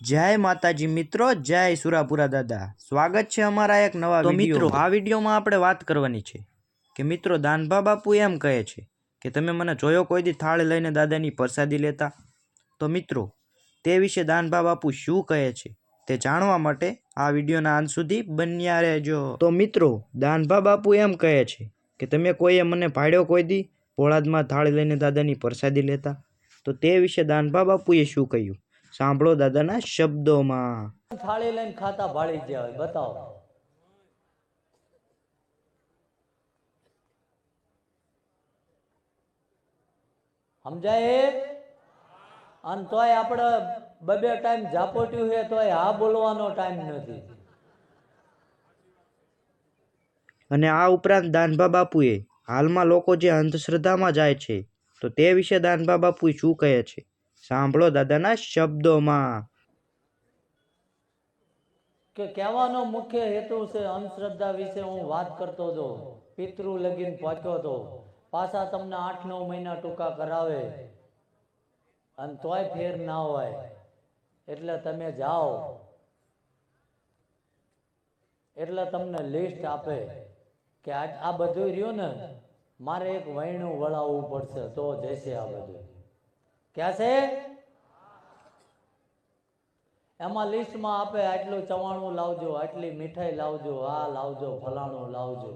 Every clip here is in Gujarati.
જય માતાજી મિત્રો, જય સુરાપુરા દાદા। સ્વાગત છે અમારા એક નવા વિડીયો। મિત્રો, આ વિડીયોમાં આપણે વાત કરવાની છે કે મિત્રો દાનભા બાપુ એમ કહે છે કે તમે મને જોયો કોઈ દી થાળ લઈને દાદાની પ્રસાદી લેતા? તો મિત્રો તે વિશે દાનભા બાપુ શું કહે છે તે જાણવા માટે આ વિડીયોના અંત સુધી બન્યા રહેજો। તો મિત્રો દાનભા બાપુ એમ કહે છે કે તમે કોઈએ મને ભાડ્યો કોઈ દી ભોળાદમાં થાળ લઈને દાદાની પ્રસાદી લેતા? તો તે વિશે દાનભા બાપુએ શું કહ્યું સાંભળો દાદાના શબ્દોમાં। થાળી લઈને ખાતા ભાળી ગયા હોય, બતાવો। સમજાય? અને તોય આપણે બે ટાઈમ ઝાપોટ્યું છે તોય હા બોલવાનો ટાઈમ નથી। અને આ ઉપરાંત દાનભા બાપુએ હાલમાં લોકો જે અંધશ્રદ્ધામાં જાય છે તો તે વિશે દાનભા બાપુ શું કહે છે સાંભળો દાદાના શબ્દોમાં। કે કહેવાનો મુખ્ય હેતુ છે અંધશ્રદ્ધા વિશે હું વાત કરતો હતો, પિતૃ લગીન પહોંચ્યો હતો, પાછા તમને 8-9 મહિના ટૂંકા કરાવે અને તોય ફેર ના હોય, એટલે તમે જાઓ એટલે તમને લિસ્ટ આપે કે આ બધું રહ્યું ને મારે એક વૈણું વળાવવું પડશે તો જશે આ બધું। ક્યાં છે એમાં લિસ્ટમાં આપે આટલું ચવાણું લાવજો, આટલી મીઠાઈ લાવજો, આ લાવજો, ફલાણું લાવજો,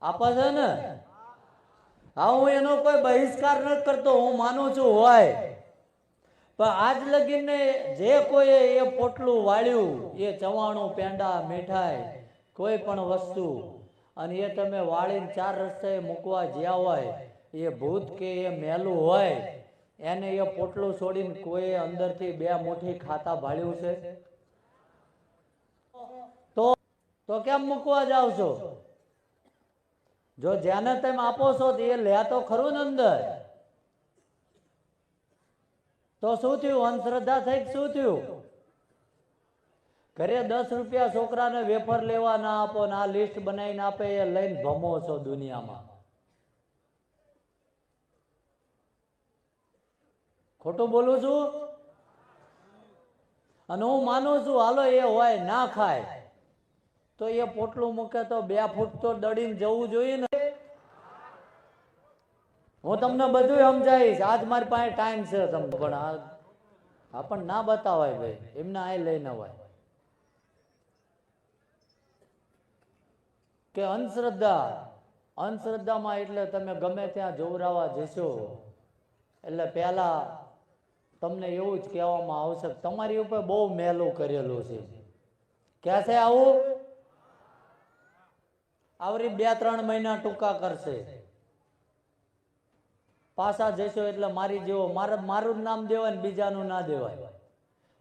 આપે છે ને? હા, હું એનો કોઈ બહિષ્કાર નથી કરતો, હું માનું છું હોય, પણ આજ લગીને જે કોઈ એ પોટલું વાળ્યું એ ચવાણું, પેંડા, મીઠાઈ કોઈ પણ વસ્તુ અને એ તમે વાળીને 4 રસ્તે મૂકવા જ્યાં હોય એ ભૂત કે એ મેલું હોય એને એ પોટલું છોડીને કોઈ અંદરથી 2 મુઠ્ઠી ખાતા ભાળ્યું છે? તો કેમ મૂકવા જાવ છો? જો જ્યાંને તમે આપો છો એ લે તો ખરું ને અંદર, તો શું થયું? અંધશ્રદ્ધા થઈ શું થયું? ઘરે 10 રૂપિયા છોકરાને વેફર લેવા ના આપો ને આ લિસ્ટ બનાવીને આપે એ લઈને ભમો છો દુનિયામાં। ખોટું બોલું છું? અને હું માનું છું હાલો એ હોય ના ખાય તો એ પોટલું મૂકે તો 2 ફૂટ તો દડીને જવું જોઈએ ને। હું તમને બધું સમજાવીશ, આજ મારી પાસે ટાઈમ છે તમને, પણ આ પણ ના બતાવાય ભાઈ, એમને આ લઈને હોય કે અંધશ્રદ્ધામાં એટલે તમે ગમે ત્યાં જોવરાવા જશો એટલે પહેલા તમને એવું જ કહેવામાં આવશે તમારી ઉપર બહુ મેલું કરેલું છે। ક્યાં છે આવું? આવરી 2-3 મહિના ટૂંકા કરશે, પાછા જશો એટલે મારી જેવો, મારું જ નામ દેવાય ને બીજાનું ના દેવાય,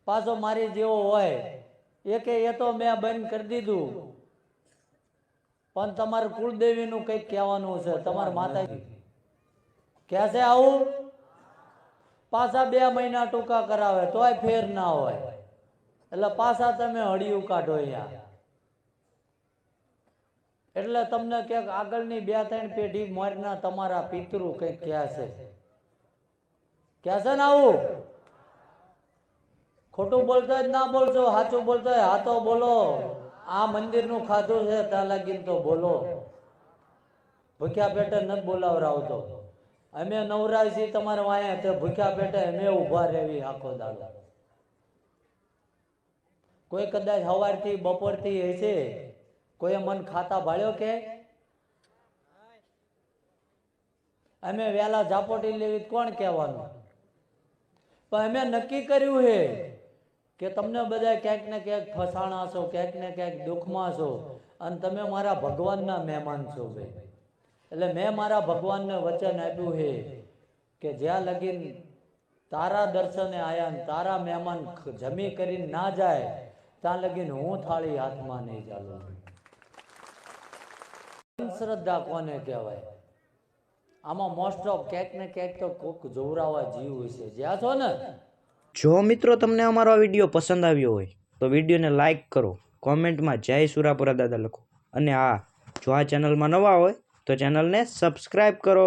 પાછો મારી જેવો હોય એ તો મેં બંધ કરી દીધું, પણ તમારું કુળદેવીનું કંઈક કહેવાનું છે, તમારા માતા ક્યાં છે આવું? પાછા 2 મહિના ટૂંકા કરાવે તોય ફેર ના હોય, એટલે પાછા તમે હળિયું કાઢો અહીંયા, એટલે તમને ક્યાંક આગળની 2-3 પેઢી મોરના તમારા પિતૃ કંઈક ક્યાં છે ને આવું? ખોટું બોલતો જ ના બોલશો, સાચું બોલતો હોય હા તો બોલો। આ મંદિરનું ખાધું છે ત્યાં લાગીને તો બોલો, ભૂખ્યા પેટે નથી બોલાવરાવતો, અમે નવરાય છીએ તમારે વાયા તે ભૂખ્યા પેટે અમે ઉભા રહેવી આખો દાડો। કોઈ કદાચ સવારથી બપોરથી હશે કોઈ મન ખાતા ભાળ્યો કે અમે વેલા ઝાપોટી લેવી કોણ કહેવાનું? પણ અમે નક્કી કર્યું છે કે તમને બધા ક્યાંક ને ક્યાંક ફસાણા છો, ક્યાંક ને ક્યાંક દુઃખમાં છો અને તમે મારા ભગવાનના મહેમાન છો ભાઈ, એટલે મેં મારા ભગવાનને વચન આપ્યું છે કે જ્યાં લગીન તારા દર્શને આયા ને તારા મહેમાન જમી કરીને ના જાય ત્યાં લગીન હું થાળી હાથમાં નહીં ચાલું। અંધશ્રદ્ધા કોને કહેવાય? આમાં મોસ્ટ ઓફ ક્યાંક ને ક્યાંક તો કોક જોવરાવા જીવ છે, જ્યાં છો ને। જો મિત્રો તમને અમારો વિડીયો પસંદ આવ્યો હોય તો વિડીયોને લાઈક કરો, કોમેન્ટમાં જય સુરાપુરા દાદા લખો, અને હા, જો આ ચેનલમાં નવા હોય તો ચેનલને સબસ્ક્રાઈબ કરો।